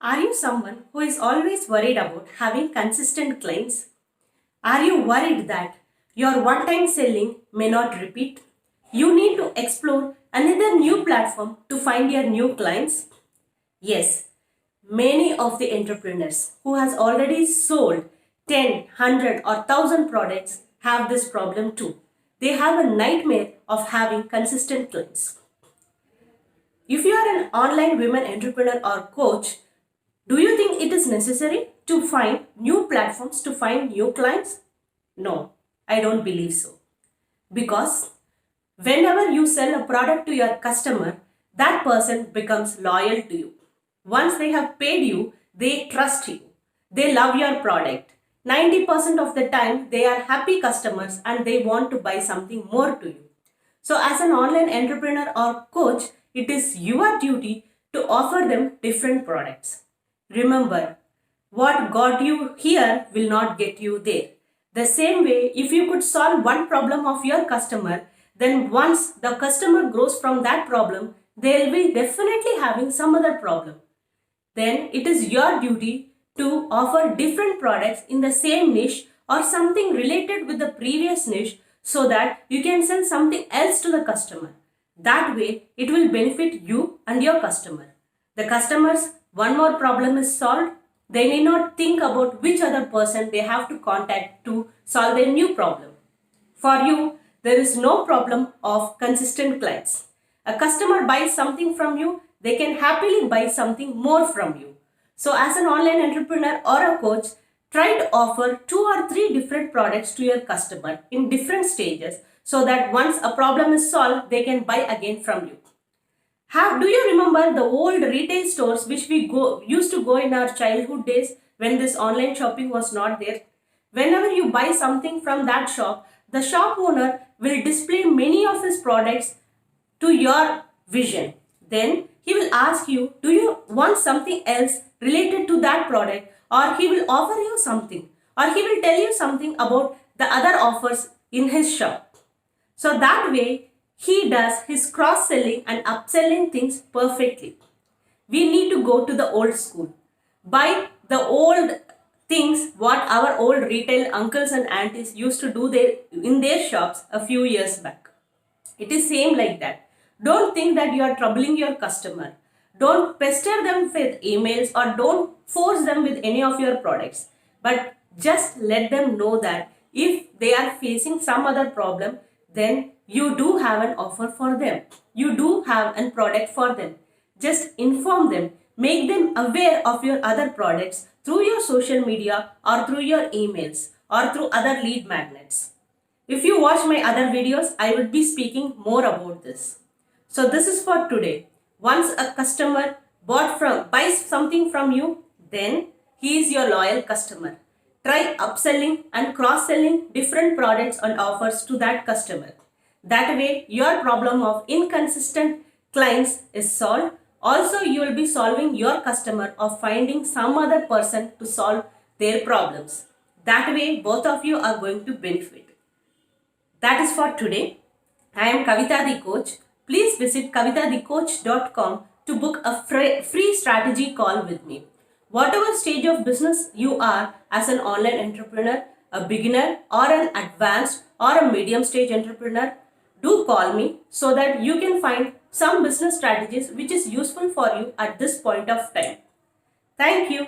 Are you someone who is always worried about having consistent clients? Are you worried that your one time selling may not repeat? You need to explore another new platform to find your new clients? Yes, many of the entrepreneurs who has already sold 10, 100 or 1000 products have this problem too. They have a nightmare of having consistent clients. If you are an online women entrepreneur or coach, do you think it is necessary to find new platforms to find new clients? No, I don't believe so. Because whenever you sell a product to your customer, that person becomes loyal to you. Once they have paid you, they trust you. They love your product. 90% of the time, they are happy customers and they want to buy something more to you. So, as an online entrepreneur or coach, it is your duty to offer them different products. Remember, what got you here will not get you there. The same way, if you could solve one problem of your customer, then once the customer grows from that problem, they'll be definitely having some other problem. Then it is your duty to offer different products in the same niche or something related with the previous niche so that you can sell something else to the customer. That way, it will benefit you and your customer. The customers, one more problem is solved. They need not think about which other person they have to contact to solve their new problem. For you, there is no problem of consistent clients. A customer buys something from you, they can happily buy something more from you. So as an online entrepreneur or a coach, try to offer 2 or 3 different products to your customer in different stages so that once a problem is solved, they can buy again from you. Do you remember the old retail stores which we used to go in our childhood days when this online shopping was not there? Whenever you buy something from that shop, the shop owner will display many of his products to your vision. Then he will ask you, do you want something else related to that product, or he will offer you something, or he will tell you something about the other offers in his shop. So that way he does his cross-selling and upselling things perfectly. We need to go to the old school. Buy the old things what our old retail uncles and aunties used to do in their shops a few years back. It is same like that. Don't think that you are troubling your customer. Don't pester them with emails or don't force them with any of your products. But just let them know that if they are facing some other problem, then you do have an offer for them. You do have a product for them. Just inform them. Make them aware of your other products through your social media or through your emails or through other lead magnets. If you watch my other videos, I would be speaking more about this. So this is for today. Once a customer buys something from you, then he is your loyal customer. Try upselling and cross-selling different products and offers to that customer. That way, your problem of inconsistent clients is solved. Also, you will be solving your customer of finding some other person to solve their problems. That way, both of you are going to benefit. That is for today. I am Kavita the Coach. Please visit kavitathecoach.com to book a free strategy call with me. Whatever stage of business you are as an online entrepreneur, a beginner or an advanced or a medium stage entrepreneur, do call me so that you can find some business strategies which is useful for you at this point of time. Thank you.